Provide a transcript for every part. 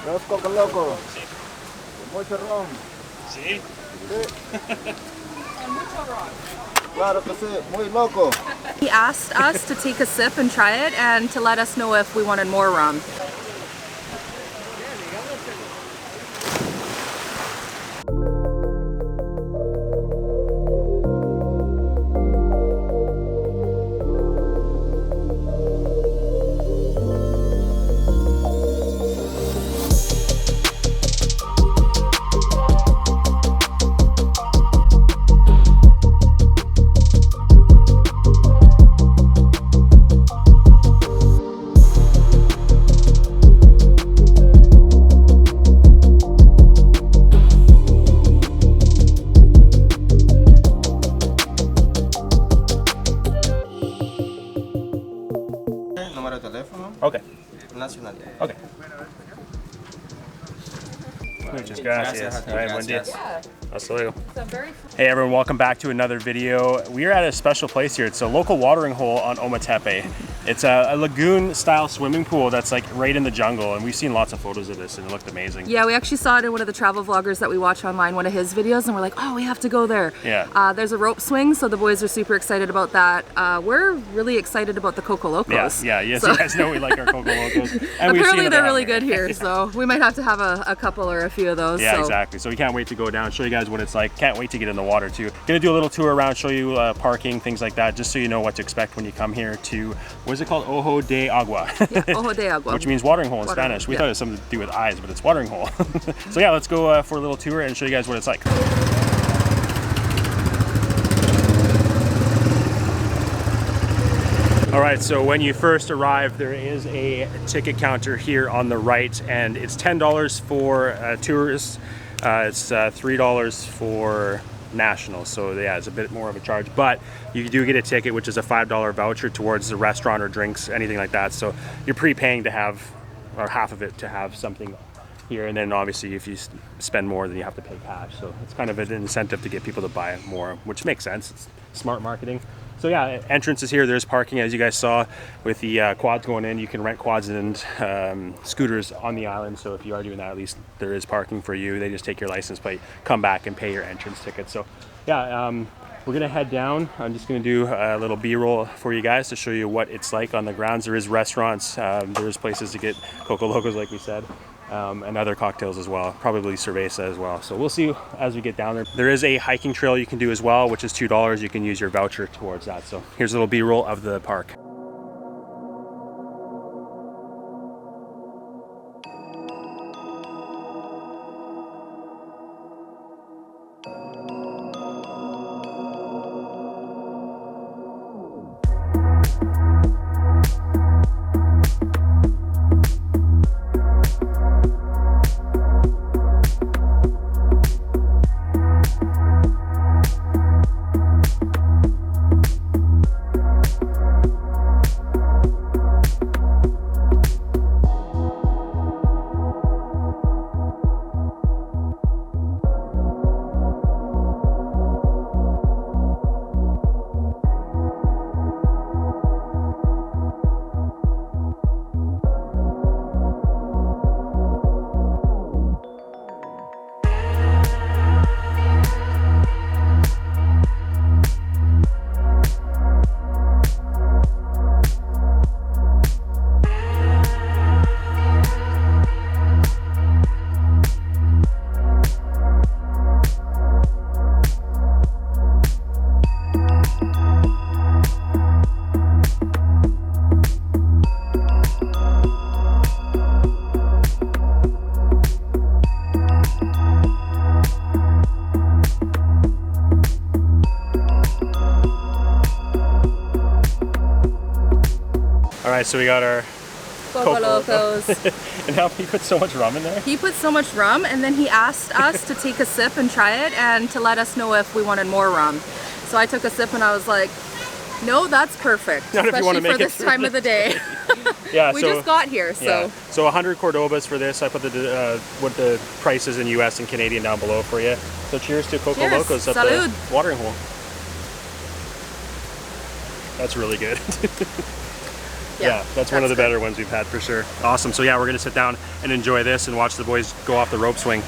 Dos Coco Locos. Mucho ron. Sí. Claro que sí, muy loco. He asked us to take a sip and try it and to let us know if we wanted more rum. Número de teléfono. Okay. Nacionalidad. Okay. Muchas gracias. All right, buen día. Hasta luego. Hey everyone, welcome back to another video. We are at a special place here. It's a local watering hole on Ometepe. It's a lagoon style swimming pool that's like right in the jungle, and we've seen lots of photos of this and it looked amazing. Yeah, we actually saw it in one of the travel vloggers that we watch online, one of his videos, and we're like, oh, we have to go there. Yeah. There's a rope swing, so the boys are super excited about that. We're really excited about the Coco Locos. Yeah, yes, so. You guys know we like our Coco Locos. And apparently they're really good here, so we might have to have a couple or a few of those. Yeah, so. exactly. So we can't wait to go down, show you guys what it's like. Can't wait to get in the water too. Gonna do a little tour around, show you parking, things like that, just so you know what to expect when you come here to, what is it called? Ojo de Agua. Yeah, Ojo de Agua. Which means watering hole in Spanish. We thought it was something to do with eyes, but it's watering hole. So yeah, let's go for a little tour and show you guys what it's like. All right, so when you first arrive, there is a ticket counter here on the right, and it's $10 for tourists. It's $3 for nationals, so yeah, it's a bit more of a charge, but you do get a ticket, which is a $5 voucher towards the restaurant or drinks, anything like that. So you're prepaying to have, or half of it to have something here, and then obviously if you spend more, then you have to pay cash. So it's kind of an incentive to get people to buy more, which makes sense. It's smart marketing. So yeah, entrance is here. There's parking, as you guys saw with the quads going in. You can rent quads and scooters on the island. So if you are doing that, at least there is parking for you. They just take your license plate, come back and pay your entrance ticket. So yeah, we're gonna head down. I'm just gonna do a little B-roll for you guys to show you what it's like on the grounds. There is restaurants, there is places to get Coco Locos, like we said. And other cocktails as well, probably cerveza as well. So we'll see as we get down there. There is a hiking trail you can do as well, which is $2. You can use your voucher towards that. So here's a little B-roll of the park. Alright, so we got our Coco Locos. And now he put so much rum in there? He put so much rum, and then he asked us to take a sip and try it and to let us know if we wanted more rum. So I took a sip and I was like, no, that's perfect. Not especially for this time of the day. Yeah, we just got here, so. Yeah. So 100 Cordobas for this. I put what the prices in US and Canadian down below for you. So cheers to Coco Locos at the watering hole. That's really good. Yeah, that's one of the better ones we've had for sure. Awesome. So yeah, we're gonna sit down and enjoy this and watch the boys go off the rope swing.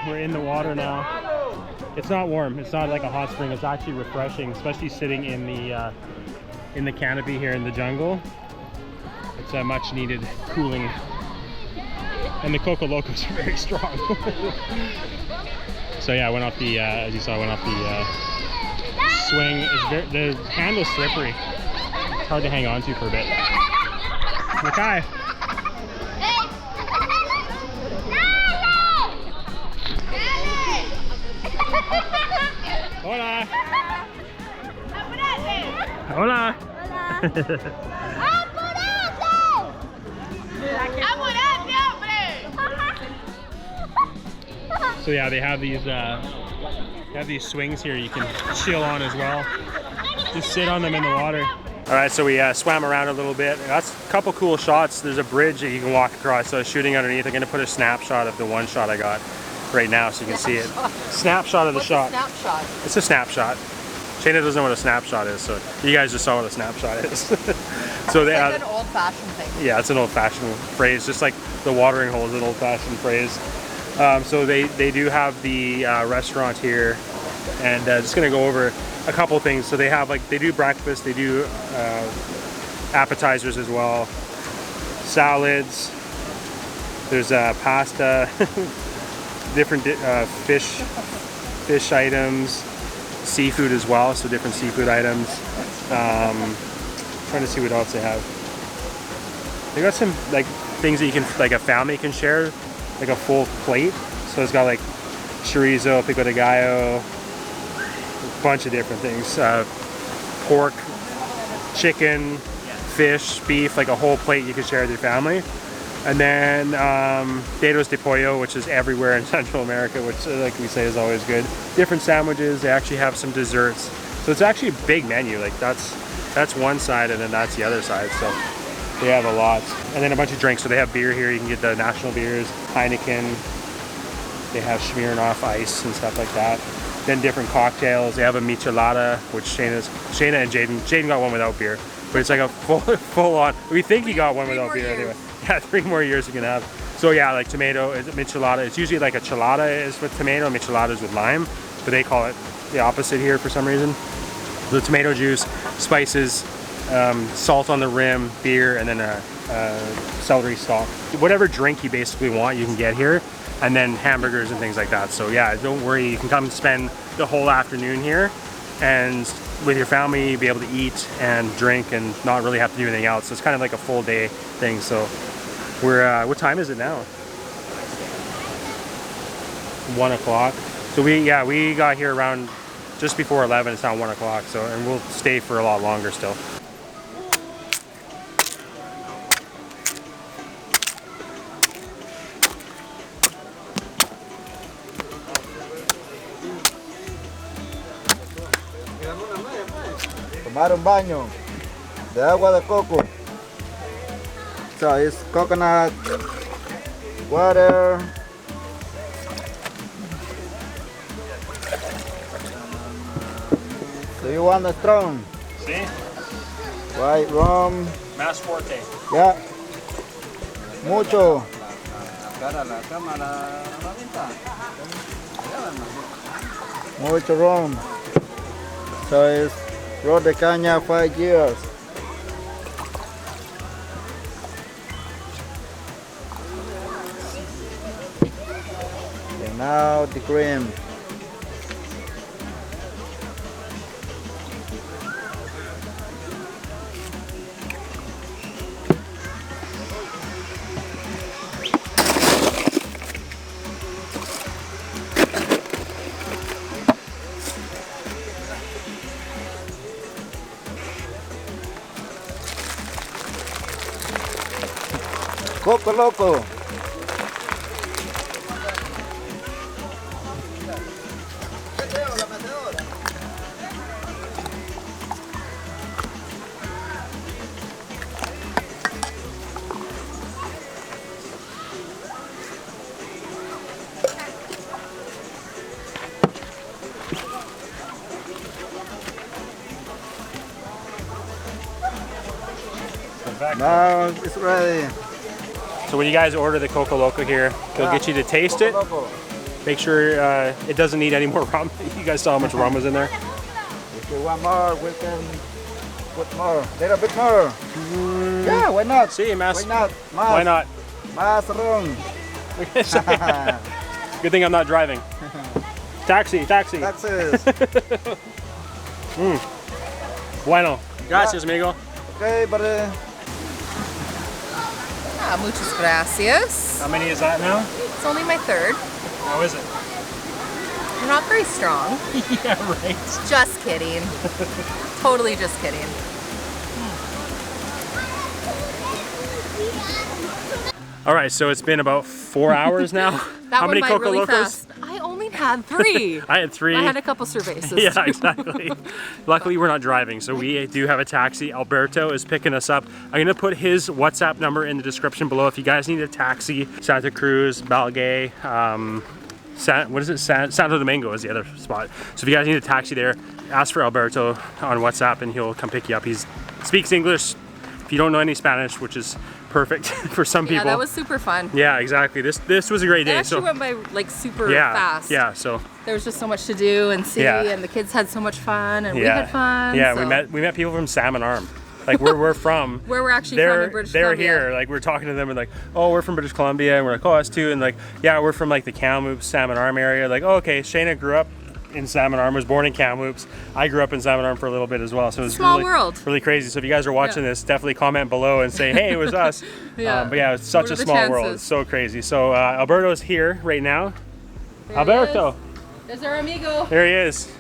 We're in the water now. It's not warm. It's not like a hot spring. It's actually refreshing, especially sitting in the canopy here in the jungle. It's a much needed cooling. And the Coco Locos are very strong. So yeah, I went off the, as you saw, I went off the swing. The handle's slippery. It's hard to hang on to for a bit. Makai. Hola. Hola. So yeah, they have these swings here you can chill on as well. Just sit on them in the water. All right, so we swam around a little bit. That's a couple cool shots. There's a bridge that you can walk across. So I was shooting underneath. I'm gonna put a snapshot of the one shot I got right now so you can see it. Snapshot of the shot. Snapshot. It's a snapshot. Shayna doesn't know what a snapshot is, so you guys just saw what a snapshot is. So they It's have, like an old-fashioned thing. yeah, it's an old-fashioned phrase, just like the watering hole is an old-fashioned phrase. So they do have the restaurant here, and just gonna go over a couple things. So they have they do breakfast, they do appetizers as well, salads. There's pasta, different fish items, seafood as well. So different seafood items. Trying to see what else they have. They got some things that you can a family can share, like a full plate. So it's got chorizo, pico de gallo, a bunch of different things. Pork, chicken, fish, beef, a whole plate you can share with your family. And then dedos de pollo, which is everywhere in Central America, which like we say is always good. Different sandwiches. They actually have some desserts. So it's actually a big menu. That's one side, and then that's the other side. So they have a lot. And then a bunch of drinks. So they have beer here. You can get the national beers, Heineken. They have Smirnoff Ice and stuff like that. Then different cocktails. They have a michelada, which Shayna and Jaden got one without beer. But it's like a full on. We think he got one without beer anyway. Yeah, 3 more years you can have. So yeah, tomato is michelada. It's usually a chelada is with tomato, michelada is with lime, but they call it the opposite here for some reason. The tomato juice, spices, salt on the rim, beer, and then celery stalk. Whatever drink you basically want, you can get here, and then hamburgers and things like that. So yeah, don't worry, you can come spend the whole afternoon here, and with your family, be able to eat and drink and not really have to do anything else. So it's kind of like a full day thing. So we're, what time is it now? 1 o'clock. So we got here around just before 11. It's now 1 o'clock. So, and we'll stay for a lot longer still. Tomar un baño de agua de coco. So it's coconut water. Do you want a strong? See? White rum. Más fuerte. Yeah. Mucho. Mucho rum. So it's Rod de Caña 5 years. And now the cream. Coco Loco. Now it's ready. So when you guys order the Coco Loco here, they'll get you to taste it. Make sure it doesn't need any more rum. You guys saw how much rum was in there. If you want more, we can put more. A little bit more. Yeah, why not? See, mas. Why not? Mas. Why not? Mas rum. Good thing I'm not driving. Taxi. Taxes. Bueno. Gracias, amigo. Okay, buddy. Muchas gracias. How many is that now? It's only my 3rd. How is it? You're not very strong. Yeah, right. Just kidding. Totally just kidding. All right, so it's been about 4 hours now. That How many went by Coco really Locos? fast. I only had 3. I had 3. I had a couple cervezas. Yeah, exactly. Luckily, we're not driving, so we do have a taxi. Alberto is picking us up. I'm gonna put his WhatsApp number in the description below if you guys need a taxi. Santa Cruz, Balgay, Santo Domingo is the other spot. So if you guys need a taxi there, ask for Alberto on WhatsApp and he'll come pick you up. He speaks English if you don't know any Spanish, which is perfect for some people. Yeah, that was super fun. Yeah, exactly. This was a great day. It actually went by like super yeah, fast. Yeah, so there was just so much to do and see, and the kids had so much fun, and we had fun. Yeah, so. we met people from Salmon Arm. Like where we're from. Where we're actually from in British Columbia. They're here. Like we're talking to them and like, oh, we're from British Columbia, and we're like, oh, us too, and like, yeah, we're from like the Kamloops, Salmon Arm area. Like, oh, okay, Shayna grew up in Salmon Arm, was born in Kamloops. I grew up in Salmon Arm for a little bit as well, so it was small world. Really crazy. So if you guys are watching this, definitely comment below and say, hey, it was us. But yeah, it's such a small world. It's so crazy. So Alberto's here right now. There Alberto. There's our amigo. There he is.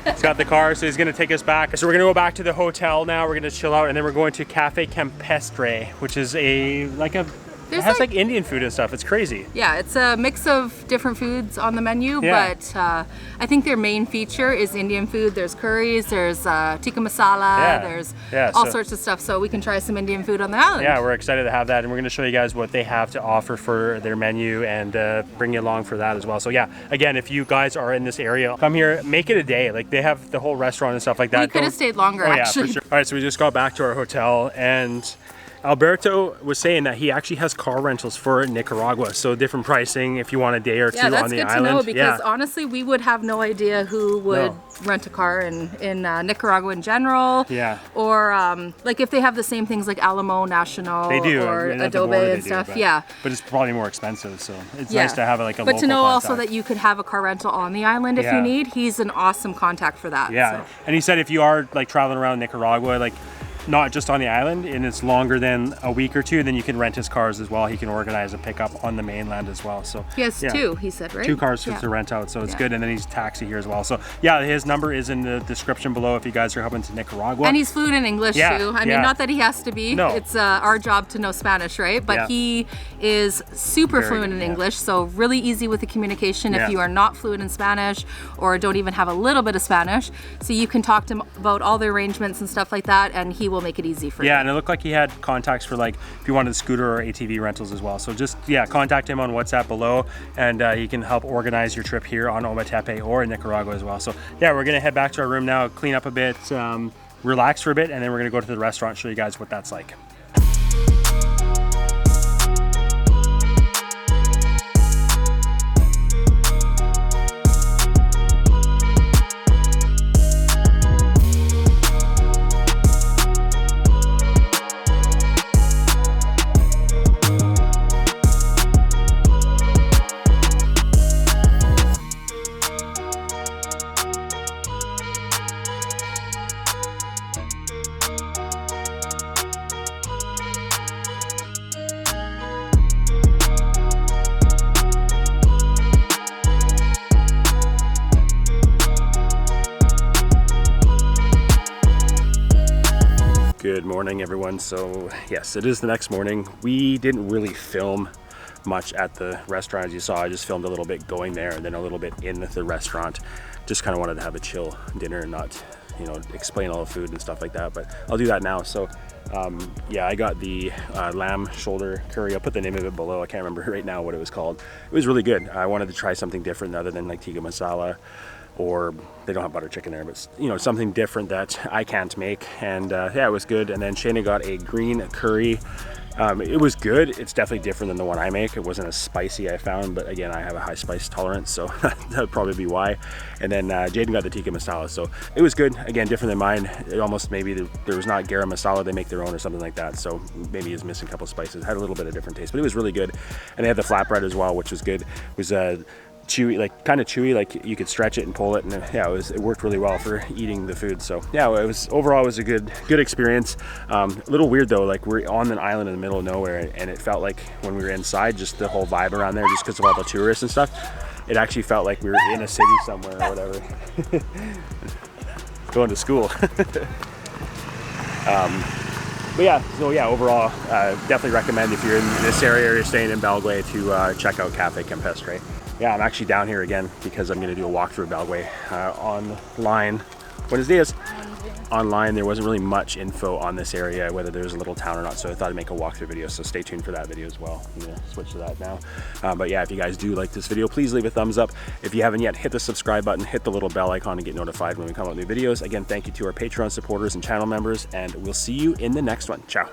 He's got the car, so he's gonna take us back. So we're gonna go back to the hotel now. We're gonna chill out, and then we're going to Cafe Campestre, which is it has like Indian food and stuff. It's crazy. Yeah, it's a mix of different foods on the menu, but I think their main feature is Indian food. There's curries, there's tikka masala, there's all sorts of stuff. So we can try some Indian food on the island. Yeah, we're excited to have that, and we're going to show you guys what they have to offer for their menu and bring you along for that as well. So yeah, again, if you guys are in this area, come here, make it a day. Like they have the whole restaurant and stuff like that. We could have stayed longer, actually. Yeah, for sure. All right, so we just got back to our hotel, and Alberto was saying that he actually has car rentals for Nicaragua, so different pricing if you want a day or two on the island. Yeah, that's good to know, because honestly, we would have no idea who would rent a car in Nicaragua in general. Yeah. Or like if they have the same things like Alamo National or Adobe and stuff. But it's probably more expensive, so it's nice to have like a local But to know contact. also that you could have a car rental on the island if you need, he's an awesome contact for that. Yeah, so. And he said if you are like traveling around Nicaragua, like not just on the island, and it's longer than a week or two, then you can rent his cars as well. He can organize a pickup on the mainland as well. So he has two, he said, right? 2 cars to rent out, so it's good. And then he's taxi here as well. So yeah, his number is in the description below if you guys are coming to Nicaragua. And he's fluent in English too. I mean, not that he has to be. No. It's our job to know Spanish, right? But he is super fluent in English, so really easy with the communication if you are not fluent in Spanish or don't even have a little bit of Spanish. So you can talk to him about all the arrangements and stuff like that, and he will make it easy for you. Yeah, and it looked like he had contacts for like if you wanted scooter or ATV rentals as well. So just contact him on WhatsApp below, and he can help organize your trip here on Ometepe or in Nicaragua as well. So yeah, we're gonna head back to our room now, clean up a bit, relax for a bit, and then we're gonna go to the restaurant, show you guys what that's like. Good morning, everyone. So yes, it is the next morning. We didn't really film much at the restaurant, as you saw. I just filmed a little bit going there and then a little bit in the restaurant. Just kind of wanted to have a chill dinner and not, you know, explain all the food and stuff like that, but I'll do that now. So yeah, I got the lamb shoulder curry. I'll put the name of it below. I can't remember right now what it was called. It was really good. I wanted to try something different other than like tikka masala, or they don't have butter chicken there, but you know, something different that I can't make. And yeah, it was good. And then Shayna got a green curry. It was good. It's definitely different than the one I make. It wasn't as spicy, I found, but again, I have a high spice tolerance, so that would probably be why. And then Jaden got the tikka masala, so it was good. Again, different than mine. It almost maybe there was not garam masala, they make their own or something like that, so maybe it's missing a couple spices. Had a little bit of different taste, but it was really good. And they had the flatbread as well, which was good. It was chewy, like kind of chewy, like you could stretch it and pull it, and yeah, it worked really well for eating the food. So yeah, it was overall, it was a good experience. A little weird though, like we're on an island in the middle of nowhere, and it felt like when we were inside, just the whole vibe around there, just because of all the tourists and stuff, it actually felt like we were in a city somewhere or whatever. Going to school. But yeah, so yeah, overall, definitely recommend if you're in this area or you're staying in Belgué to check out Cafe Campestre. Yeah, I'm actually down here again because I'm going to do a walk through Belgué online. Buenos dias. online, there wasn't really much info on this area, whether there's a little town or not, so I thought I'd make a walkthrough video, so stay tuned for that video as well. I'm gonna switch to that now. But yeah, if you guys do like this video, please leave a thumbs up. If you haven't yet, hit the subscribe button, hit the little bell icon to get notified when we come out with new videos. Again, thank you to our Patreon supporters and channel members, and we'll see you in the next one. Ciao.